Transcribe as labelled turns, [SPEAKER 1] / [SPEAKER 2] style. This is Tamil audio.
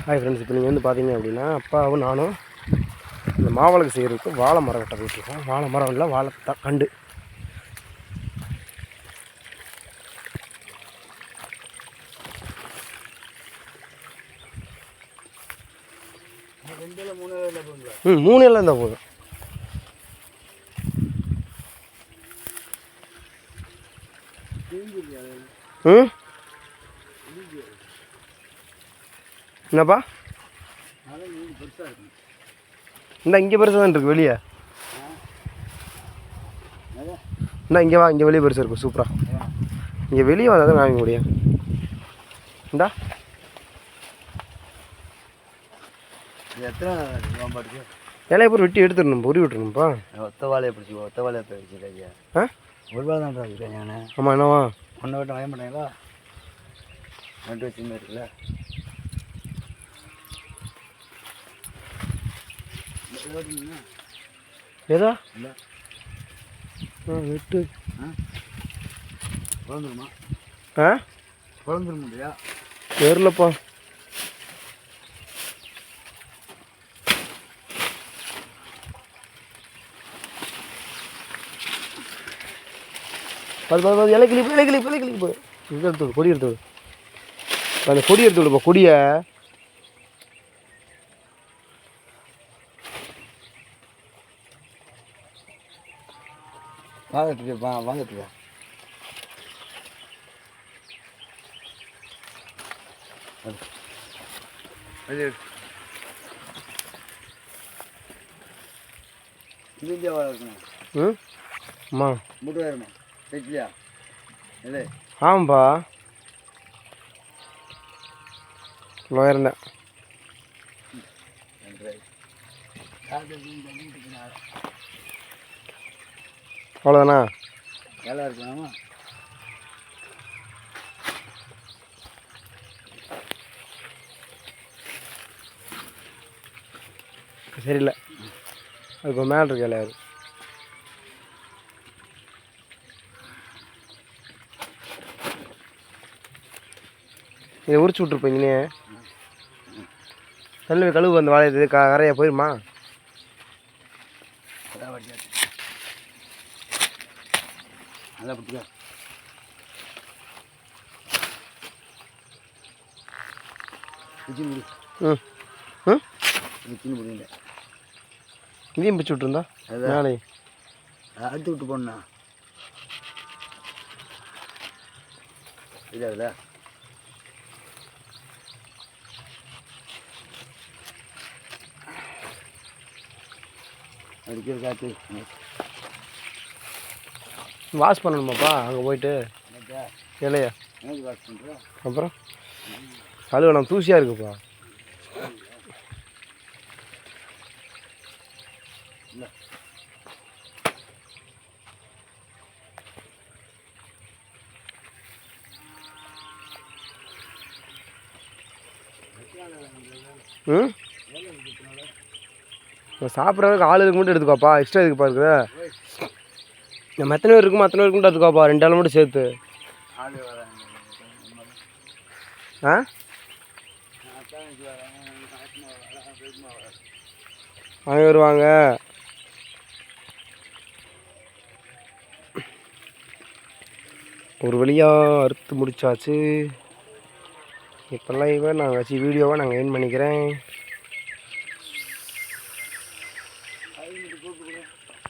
[SPEAKER 1] ஹாய் ஃப்ரெண்ட்ஸ், இப்போ நீங்கள் வந்து பார்த்தீங்க அப்படின்னா அப்பாவும் நானும் இந்த மாவிளக்கு செய்கிறதுக்கு வாழை மரம் வெட்ட போயிட்டுருக்கோம். வாழை மரம் இல்லை, வாழை கண்டு. மூணு இலை இருந்தால் போதும். என்னப்பா இந்த இங்கே பெருசாக தான் இருக்குது வெளியே. என்ன இங்கே வா, இங்கே வெளியே பெருசாக இருக்கும் சூப்பராக. இங்கே வெளியே வந்தால் தான் வாங்க முடியும். இந்தா இலையை போய் வெட்டி எடுத்துடணும், பொறி விட்டுருணும்ப்பா.
[SPEAKER 2] ஒத்த வாழையை பிடிச்சி ஒத்த வாழையை பிடிச்சிருக்கீங்க. ஒரு வாழை தான் இருக்கிறேன் நான்.
[SPEAKER 1] ஆமாம், என்னவா
[SPEAKER 2] ஒன்றை விட்டு வாங்க மாட்டேங்களா? நட்டு வச்சுன்னு இருக்குல்ல.
[SPEAKER 1] ஏதா
[SPEAKER 2] இல்லை
[SPEAKER 1] வெட்டு
[SPEAKER 2] குழந்துருமா? குழந்துரும் இல்லையா?
[SPEAKER 1] தெரிலப்பா. அது இலை கிளி போ. இது எடுத்து விடு, கொடி எடுத்து விடு. அந்த கொடி எடுத்து விடுப்பா, கொடியை.
[SPEAKER 2] வாங்கட்டுருக்கா இது இந்தியா வாழை இருக்குண்ணா.
[SPEAKER 1] அம்மா
[SPEAKER 2] மூட்டு வேறுமா சரியா? இல்லை
[SPEAKER 1] ஆமாப்பா, உயர்ந்தேன். அவ்வளோதானா?
[SPEAKER 2] வேலை இருக்கலாமா?
[SPEAKER 1] சரியில்லை, அது இப்போ மேலே இருக்கு இலையாது. இதை உரிச்சு விட்ருப்பீங்கன்னே தள்ளி கழுவு. அந்த வாழை இது கரையா போயிருமா?
[SPEAKER 2] நல்லா பிடிச்சா முடியல.
[SPEAKER 1] இதையும் பிடிச்சி விட்ருந்தா நாளை
[SPEAKER 2] அறுத்து விட்டு போனா இதாகுதா? அடிக்கிற காற்று
[SPEAKER 1] வாஷ் பண்ணணுமாப்பா அங்கே போயிட்டு இலையா?
[SPEAKER 2] வாஷ் பண்ணுறோம்.
[SPEAKER 1] அப்புறம் கழுவணும், தூசியாக இருக்குப்பா. சாப்பிட்றதுக்கு ஆள் இருக்கு மட்டும் எடுத்துக்கோப்பா. எக்ஸ்ட்ரா இதுக்கு பாருக்குற நம்ம எத்தனை பேர் இருக்குமோ அத்தனை பேருக்கு மட்டும் எடுத்துக்கோப்பா. 2 ஆள் மட்டும் சேர்த்து. அவங்க வருவாங்க. ஒரு வழியாக அறுத்து முடிச்சாச்சு. இப்போல்லாம் இவன் நான் வச்சு வீடியோவை நாங்கள் எயின் பண்ணிக்கிறேன்.